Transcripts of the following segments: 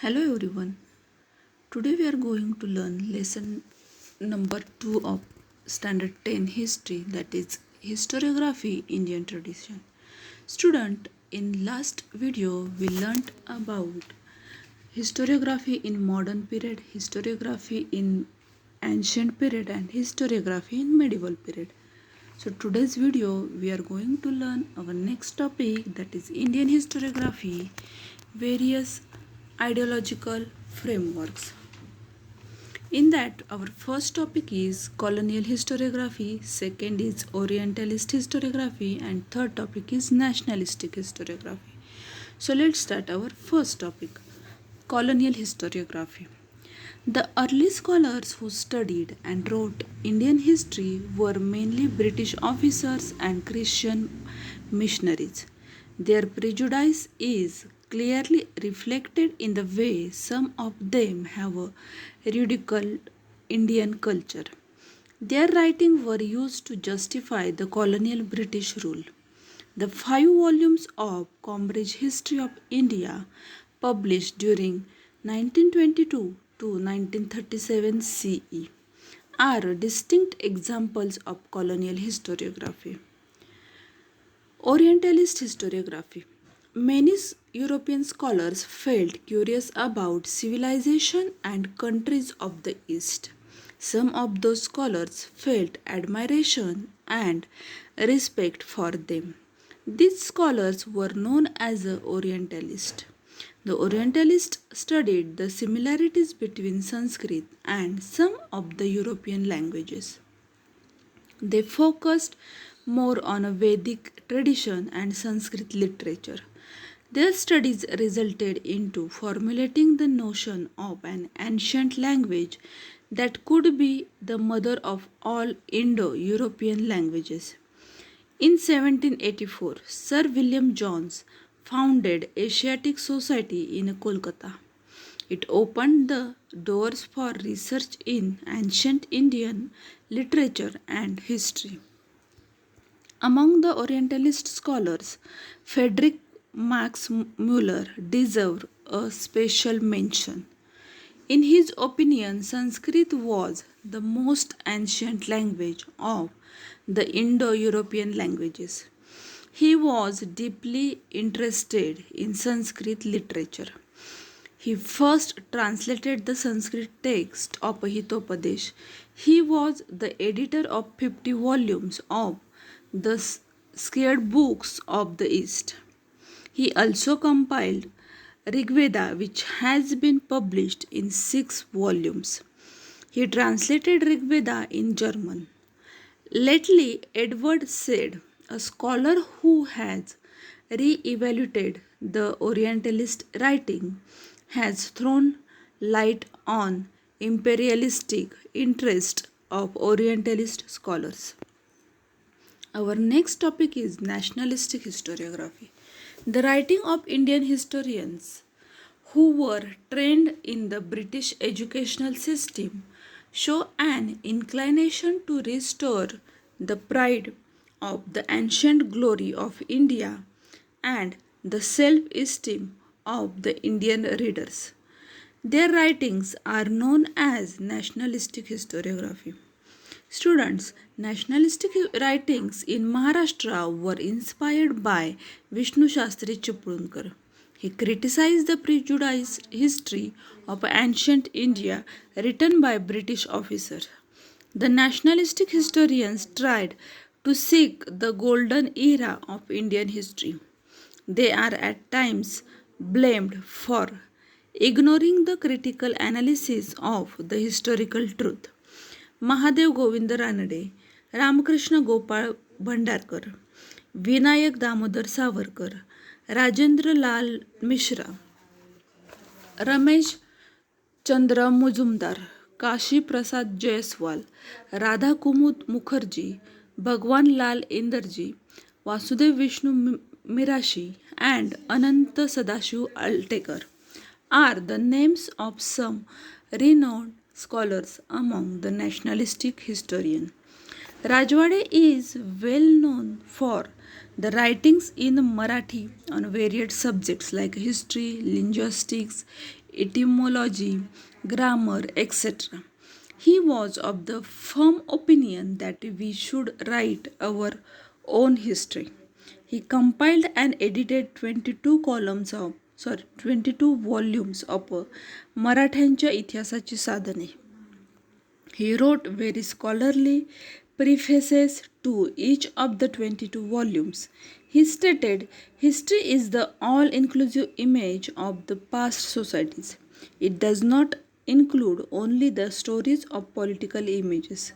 Hello everyone. Today we are going to learn lesson number 2 of standard 10 history, that is historiography Indian tradition. Student, in last video we learnt about historiography in modern period, historiography in ancient period and historiography in medieval period. So today's video we are going to learn our next topic, that is Indian historiography, various ideological frameworks. In that, our first topic is colonial historiography, second is orientalist historiography, and third topic is nationalistic historiography. So let's start our first topic, colonial historiography. The early scholars who studied and wrote Indian history were mainly British officers and Christian missionaries. Their prejudice is clearly reflected in the way some of them have ridiculed Indian culture. Their writings were used to justify the colonial British rule. The 5 volumes of Cambridge History of India, published during 1922 to 1937 CE, are distinct examples of colonial historiography. Orientalist historiography. Many European scholars felt curious about civilization and countries of the East. Some of those scholars felt admiration and respect for them. These scholars were known as Orientalists. The Orientalists studied the similarities between Sanskrit and some of the European languages. They focused more on a Vedic tradition and Sanskrit literature. Their studies resulted into formulating the notion of an ancient language that could be the mother of all Indo-European languages. In 1784, Sir William Jones founded Asiatic Society in Kolkata. It opened the doors for research in ancient Indian literature and history. Among the Orientalist scholars, Friedrich Max Müller deserved a special mention. In his opinion, Sanskrit was the most ancient language of the Indo European languages. He was deeply interested in Sanskrit literature. He first translated the Sanskrit text of Hitopadesh. He was the editor of 50 volumes of the sacred books of the East. He also compiled Rigveda, which has been published in 6 volumes. He translated Rigveda in German. Lately, Edward Said, a scholar who has re-evaluated the Orientalist writing, has thrown light on imperialistic interest of Orientalist scholars. Our next topic is nationalistic historiography. The writing of Indian historians who were trained in the British educational system show an inclination to restore the pride of the ancient glory of India and the self esteem of the Indian readers. Their writings are known as nationalistic historiography. Students, nationalistic writings in Maharashtra were inspired by Vishnu Shastri Chiplunkar. He criticized the prejudiced history of ancient India written by British officers. The nationalistic historians tried to seek the golden era of Indian history. They are at times blamed for ignoring the critical analysis of the historical truth. Mahadev Govind Ranade, Ramakrishna Gopal Bhandarkar, Vinayak Damodar Savarkar, Rajendra लाल मिश्रा, रमेश चंद्र मुजुमदार, काशी प्रसाद जयस्वाल, राधा कुमुद मुखर्जी, भगवान लाल इंदरजी, Vasudev Vishnu Mirashi, and Ananta Sadashiv Altekar are the names of some renowned scholars among the nationalistic historians. Rajwade is well known for The writings in Marathi on varied subjects like history, linguistics, etymology, grammar, etc. He was of the firm opinion that we should write our own history. He compiled and edited 22 volumes of मराठ्यांच्या इतिहासाची साधने. He wrote very scholarly prefaces to each of the 22 volumes. He stated, history is the all-inclusive image of the past societies. It does not include only the stories of political images,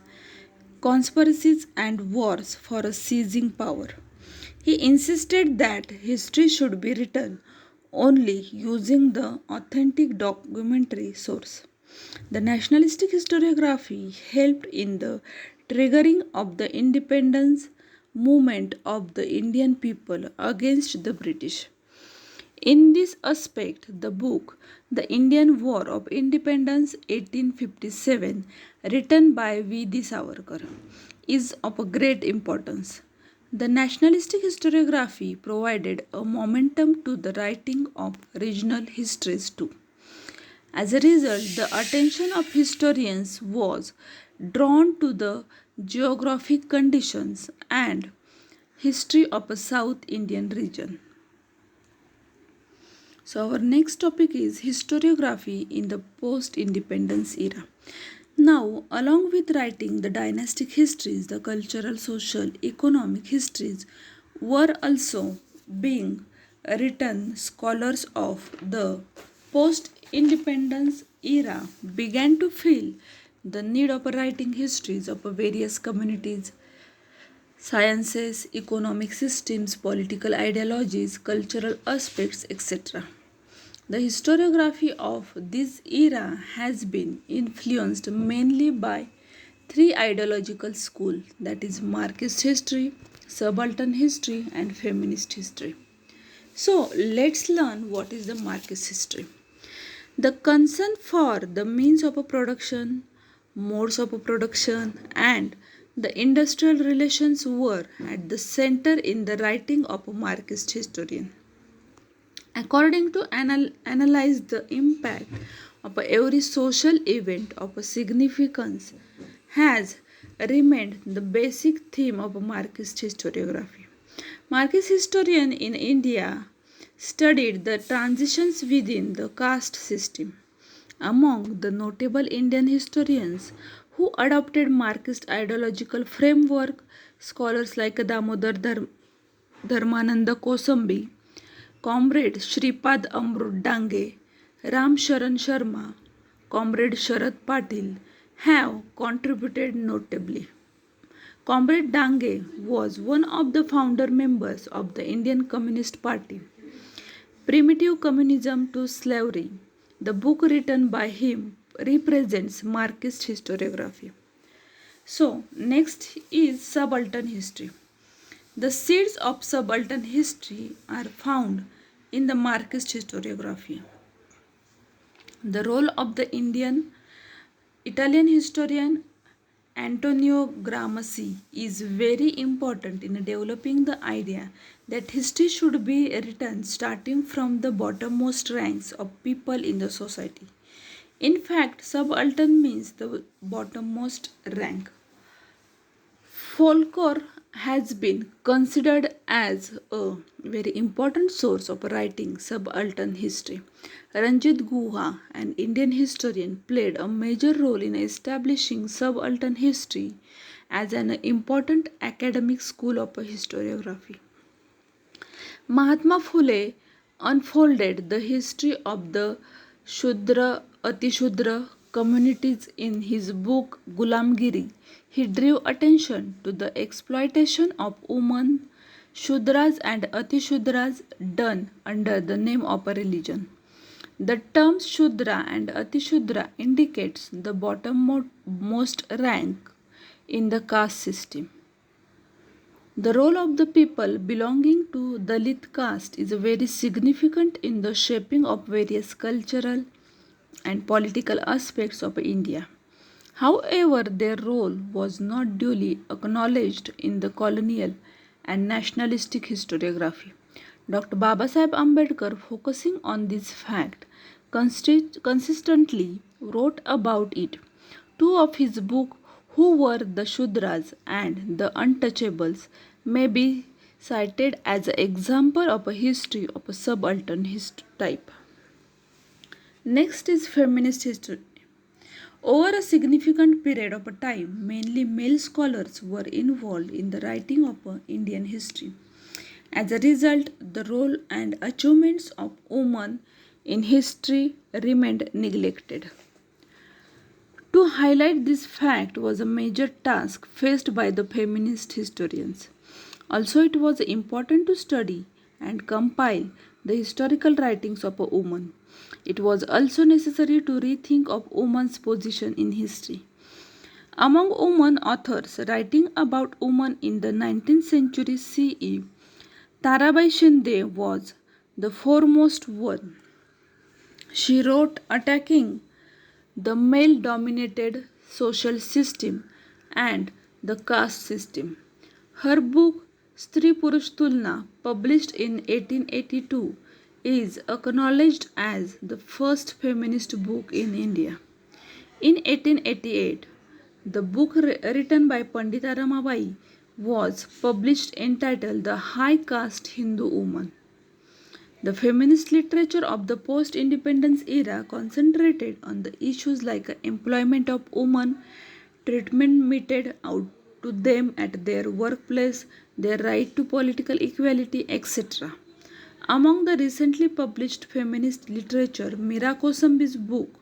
conspiracies and wars for a seizing power. He insisted that history should be written only using the authentic documentary source. The nationalistic historiography helped in the triggering of the independence movement of the Indian people against the British. In this aspect, the book The Indian War of Independence 1857, written by V.D. Savarkar, is of a great importance. The nationalistic historiography provided a momentum to the writing of regional histories too. As a result, the attention of historians was drawn to the geographic conditions and history of a South Indian region. So, our next topic is historiography in the post independence era. Now, along with writing the dynastic histories, the cultural, social, economic histories were also being written. Scholars of the post independence era began to feel the need of writing histories of various communities, sciences, economic systems, political ideologies, cultural aspects, etc. The historiography of this era has been influenced mainly by three ideological schools, that is Marxist history, subaltern history and feminist history. So let's learn what is the Marxist history. The concern for the means of a production, modes of a production and the industrial relations were at the center in the writing of a Marxist historian. According to analyze the impact of every social event of a significance has remained the basic theme of Marxist historiography. Marxist historian in India studied the transitions within the caste system. Among the notable Indian historians who adopted Marxist ideological framework, scholars like Dharmananda Kosambi, Comrade Shripad Amrut Dange, Ram Sharan Sharma, Comrade Sharad Patil have contributed notably. Comrade Dange was one of the founder members of the Indian Communist Party. Primitive Communism to Slavery, the book written by him, represents Marxist historiography. So, next is subaltern history. The seeds of subaltern history are found in the Marxist historiography. The role of the Italian historian Antonio Gramsci is very important in developing the idea that history should be written starting from the bottommost ranks of people in the society. In fact, subaltern means the bottommost rank. Folklore has been considered as a very important source of writing subaltern history. Ranjit Guha, an Indian historian, played a major role in establishing subaltern history as an important academic school of historiography. Mahatma Phule unfolded the history of the Shudra Atishudra communities in his book Gulamgiri. He drew attention to the exploitation of women, Shudras and Atishudras done under the name of a religion. The terms Shudra and Atishudra indicates the bottommost rank in the caste system. The role of the people belonging to Dalit caste is very significant in the shaping of various cultural and political aspects of India. However, their role was not duly acknowledged in the colonial and nationalistic historiography. Dr. Babasaheb Ambedkar, focusing on this fact, consistently wrote about it. Two of his books, Who Were the Shudras and The Untouchables, may be cited as an example of a history of a subaltern type. Next is feminist history. Over a significant period of time, mainly male scholars were involved in the writing of Indian history. As a result, the role and achievements of women in history remained neglected. To highlight this fact was a major task faced by the feminist historians. Also, it was important to study and compile the historical writings of a woman. It was also necessary to rethink of women's position in history. Among women authors writing about women in the 19th century CE, Tarabai Shinde was the foremost one. She wrote attacking the male dominated social system and the caste system. Her book Stri Purush Tulna, published in 1882, is acknowledged as the first feminist book in India. In 1888, the book written by Pandita Ramabai was published entitled The High Caste Hindu Woman. The feminist literature of the post independence era concentrated on the issues like employment of women, treatment meted out to them at their workplace, their right to political equality, etc. Among the recently published feminist literature, Mira Kosambi's book,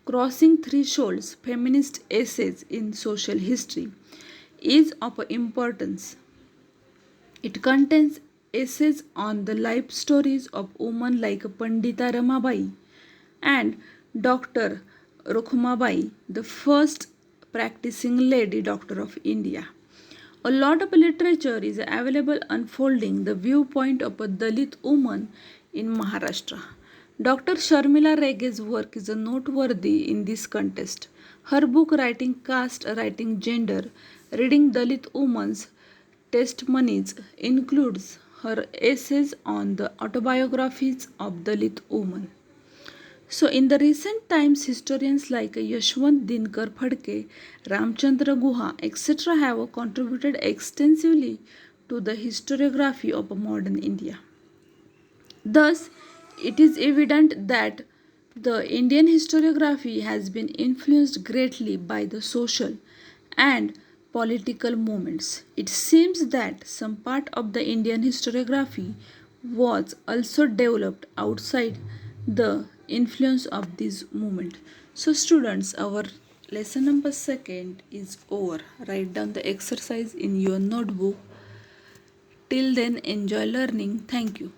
Crossing Thresholds Feminist Essays in Social History, is of importance. It contains essays on the life stories of women like Pandita Ramabai and Dr. Rukmabai, the first practicing lady doctor of India. A lot of literature is available unfolding the viewpoint of a Dalit woman in Maharashtra. Dr. Sharmila Rege's work is noteworthy in this context. Her book Writing Caste, Writing Gender, Reading Dalit Women's Testimonies includes her essays on the autobiographies of Dalit women. So, in the recent times, historians like Yashwant Dinkar Phadke, Ramchandra Guha, etc., have contributed extensively to the historiography of modern India. Thus, it is evident that the Indian historiography has been influenced greatly by the social and political movements. It seems that some part of the Indian historiography was also developed outside the influence of this movement. So, students, our lesson number second is over. Write down the exercise in your notebook. Till then, enjoy learning. Thank you.